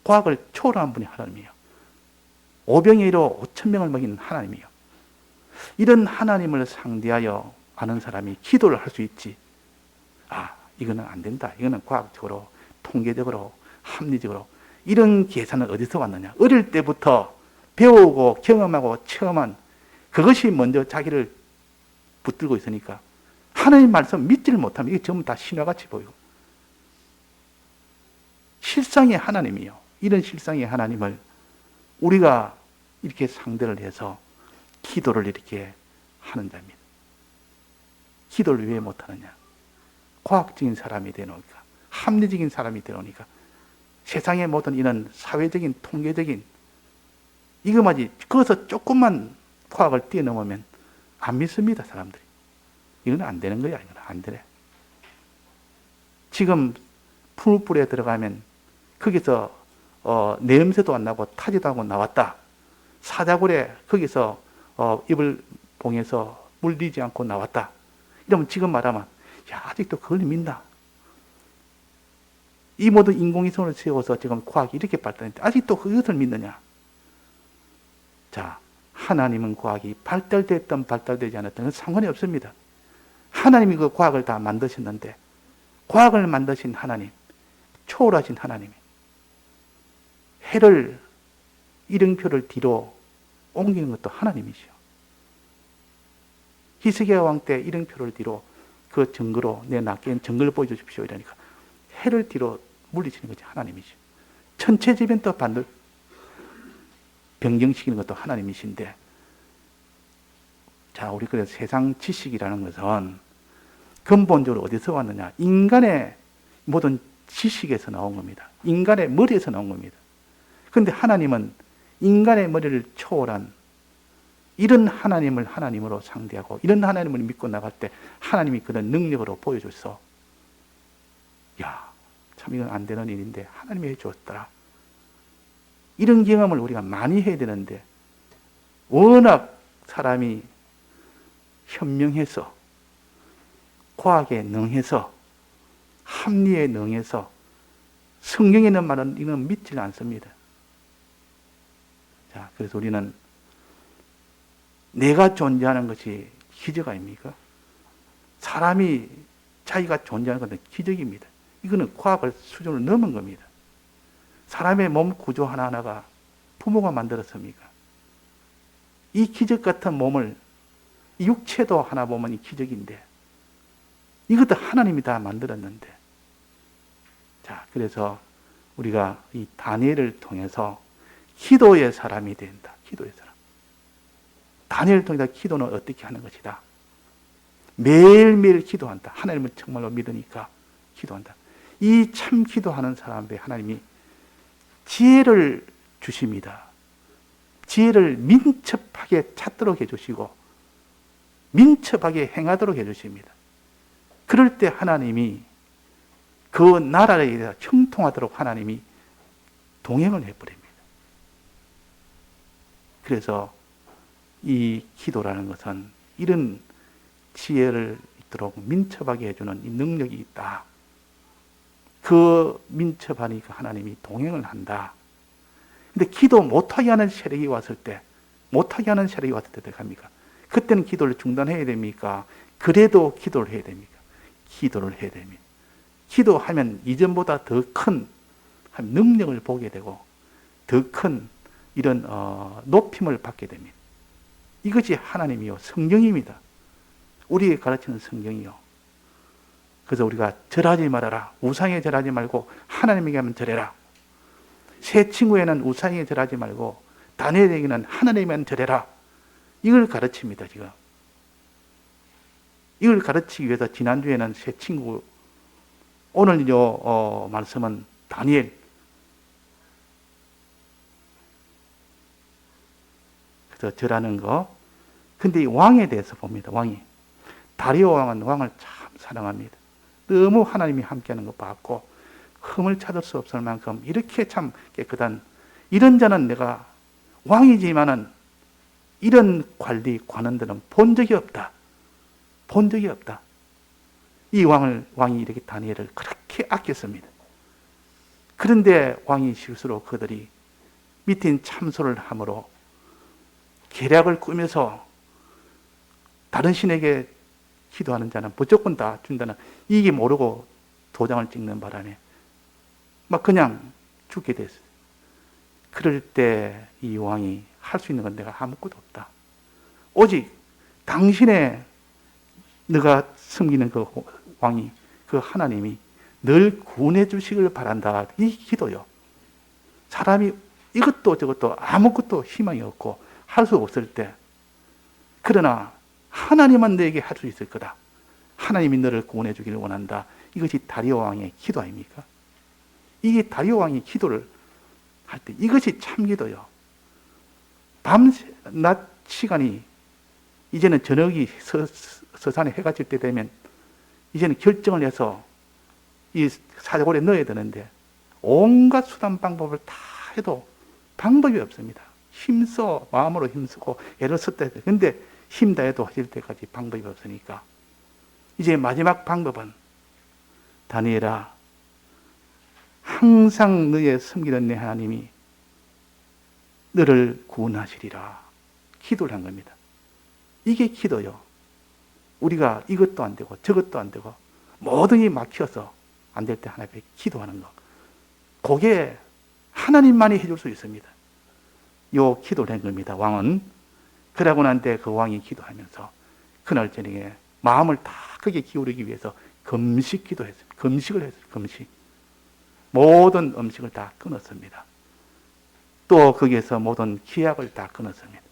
과학을 초월한 분이 하나님이에요. 오병의 이로 5,000명을 먹이는 하나님이에요. 이런 하나님을 상대하여 아는 사람이 기도를 할 수 있지. 아, 이거는 안 된다. 이거는 과학적으로, 통계적으로, 합리적으로. 이런 계산은 어디서 왔느냐? 어릴 때부터 배우고 경험하고 체험한 그것이 먼저 자기를 붙들고 있으니까 하나님 말씀 믿지를 못하면 이게 전부 다 신화같이 보이고 실상의 하나님이요. 이런 실상의 하나님을 우리가 이렇게 상대를 해서 기도를 이렇게 하는 자입니다. 기도를 왜 못하느냐? 과학적인 사람이 되노니까, 합리적인 사람이 되노니까, 세상의 모든 이런 사회적인, 통계적인, 이거마지, 거기서 조금만 과학을 뛰어넘으면 안 믿습니다, 사람들이. 이건 안 되는 거야, 이건 안 돼. 지금 풀불에 들어가면 거기서 냄새도 안 나고 타지도 않고 나왔다. 사자굴에 거기서 입을 봉해서 물리지 않고 나왔다. 이러면 지금 말하면 야, 아직도 그걸 믿나? 이 모든 인공위성을 세워서 지금 과학이 이렇게 발달했는데 아직도 그것을 믿느냐? 자, 하나님은 과학이 발달됐든 발달되지 않았든 상관이 없습니다. 하나님이 그 과학을 다 만드셨는데 과학을 만드신 하나님, 초월하신 하나님이 해를 이름표를 뒤로 옮기는 것도 하나님이시오. 히스기야 왕 때 이름표를 뒤로 그 증거로 내 낫게 증거를 보여주십시오 이러니까 해를 뒤로 물리치는 것이 하나님이시오. 천체지변도 반들 변경시키는 것도 하나님이신데, 자, 우리 그래서 세상 지식이라는 것은 근본적으로 어디서 왔느냐? 인간의 모든 지식에서 나온 겁니다. 인간의 머리에서 나온 겁니다. 그런데 하나님은 인간의 머리를 초월한 이런 하나님을 하나님으로 상대하고 이런 하나님을 믿고 나갈 때 하나님이 그런 능력으로 보여줘서 야, 참 이건 안 되는 일인데 하나님이 해주었더라. 이런 경험을 우리가 많이 해야 되는데 워낙 사람이 현명해서 과학에 능해서 합리에 능해서 성경에 있는 말은 이건 믿지 않습니다. 자, 그래서 우리는 내가 존재하는 것이 기적 아닙니까? 사람이 자기가 존재하는 것은 기적입니다. 이거는 과학을 수준을 넘은 겁니다. 사람의 몸 구조 하나하나가 부모가 만들었습니까? 이 기적 같은 몸을, 이 육체도 하나 보면 이 기적인데 이것도 하나님이 다 만들었는데, 자, 그래서 우리가 이 다니엘을 통해서 기도의 사람이 된다. 기도의 사람. 다니엘을 통해서 기도는 어떻게 하는 것이다. 매일매일 기도한다. 하나님을 정말로 믿으니까 기도한다. 이 참 기도하는 사람에게 하나님이 지혜를 주십니다. 지혜를 민첩하게 찾도록 해주시고 민첩하게 행하도록 해주십니다. 그럴 때 하나님이 그 나라에 대해서 형통하도록 하나님이 동행을 해버립니다. 그래서 이 기도라는 것은 이런 지혜를 있도록 민첩하게 해주는 이 능력이 있다. 그 민첩하니까 하나님이 동행을 한다. 근데 기도 못하게 하는 세력이 왔을 때, 어떻게 합니까? 그때는 기도를 중단해야 됩니까? 그래도 기도를 해야 됩니까? 기도를 해야 됩니다. 기도하면 이전보다 더 큰 능력을 보게 되고, 더 큰 이런 높임을 받게 됩니다. 이것이 하나님이요, 성경입니다. 우리에게 가르치는 성경이요. 그래서 우리가 절하지 말아라. 우상에 절하지 말고 하나님에게만 절해라. 새 친구에는 우상에 절하지 말고 다니엘에게는 하나님에만 절해라. 이걸 가르칩니다, 지금. 이걸 가르치기 위해서 지난주에는 새 친구, 오늘 말씀은 다니엘. 그래서 절하는 거. 근데 이 왕에 대해서 봅니다, 왕이. 다리오 왕은 왕을 참 사랑합니다. 너무 하나님이 함께하는 것 봤고, 흠을 찾을 수 없을 만큼 이렇게 참 깨끗한, 이런 자는 내가 왕이지만은 이런 관원들은 본 적이 없다. 본 적이 없다. 이 왕이 이렇게 다니엘을 그렇게 아꼈습니다. 그런데 왕이 실수로 그들이 미팅 참소를 함으로 계략을 꾸며서 다른 신에게 기도하는 자는 무조건 다 준다는, 이게 모르고 도장을 찍는 바람에 막 그냥 죽게 됐어요. 그럴 때 이 왕이 할 수 있는 건 내가 아무것도 없다. 오직 당신의 네가 섬기는 그 왕이, 그 하나님이 늘 구원해 주시길 바란다. 이 기도요. 사람이 이것도 저것도 아무것도 희망이 없고 할 수 없을 때, 그러나 하나님은 너에게 할 수 있을 거다. 하나님이 너를 구원해 주기를 원한다. 이것이 다리오 왕의 기도 아닙니까? 이게 다리오 왕이 기도를 할 때, 이것이 참 기도요. 낮 시간이, 이제는 저녁이 서산에 해가 질 때 되면 이제는 결정을 해서 이 사자골에 넣어야 되는데, 온갖 수단 방법을 다 해도 방법이 없습니다. 힘써, 마음으로 힘쓰고 애를 썼다 해도, 근데 힘 다해도 하실 때까지 방법이 없으니까 이제 마지막 방법은, 다니엘아, 항상 너의 섬기던 내 하나님이 너를 구원하시리라. 기도를 한 겁니다. 이게 기도요. 우리가 이것도 안 되고 저것도 안 되고 모든 게 막혀서 안 될 때 하나님께 기도하는 거, 그게 하나님만이 해줄 수 있습니다. 요 기도를 한 겁니다, 왕은. 그러고 난 뒤에 그 왕이 기도하면서 그날 저녁에 마음을 다 크게 기울이기 위해서 금식 기도했습니다. 금식을 했어요. 금식. 모든 음식을 다 끊었습니다. 또 거기에서 모든 기약을 다 끊었습니다.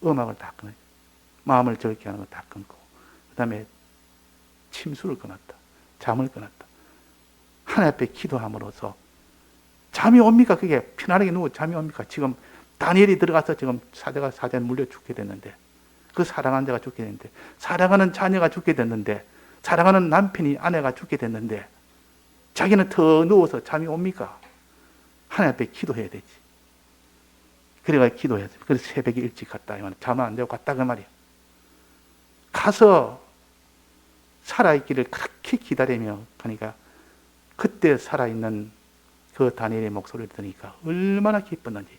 음악을 다 끊었고, 마음을 즐게 하는 걸 다 끊고, 그 다음에 침수를 끊었다. 잠을 끊었다. 하나님 앞에 기도함으로써 잠이 옵니까? 그게 편안하게 누워 잠이 옵니까? 지금 다니엘이 들어가서 지금 사자에 물려 죽게 됐는데, 그 사랑하는 자가 죽게 됐는데, 사랑하는 자녀가 죽게 됐는데, 사랑하는 남편이, 아내가 죽게 됐는데, 자기는 더 누워서 잠이 옵니까? 하나님 앞에 기도해야 되지. 그래가 기도했어요. 그래서 새벽에 일찍 갔다. 잠 안 자고 갔다 그 말이야. 가서 살아있기를 그렇게 기다리며 가니까, 그때 살아있는 그 다니엘의 목소리를 들으니까 얼마나 기뻤는지.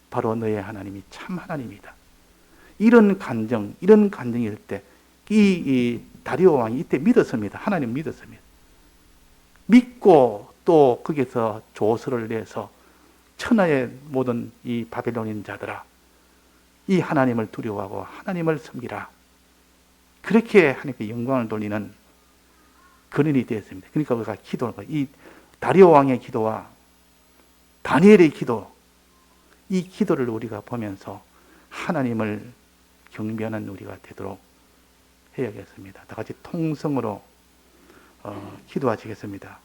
바로 너의 하나님이 참 하나님이다. 이런 감정이 들 때, 이 다리오 왕이 이때 믿었습니다. 하나님 믿었습니다. 믿고 또 거기서 조서를 내서 천하의 모든 이 바벨론인 자들아, 이 하나님을 두려워하고 하나님을 섬기라. 그렇게 하나님께 영광을 돌리는 근원이 되었습니다. 그러니까 우리가 기도하는 거예요. 이 다리오 왕의 기도와 다니엘의 기도, 이 기도를 우리가 보면서 하나님을 경배하는 우리가 되도록 해야겠습니다. 다 같이 통성으로 기도하시겠습니다.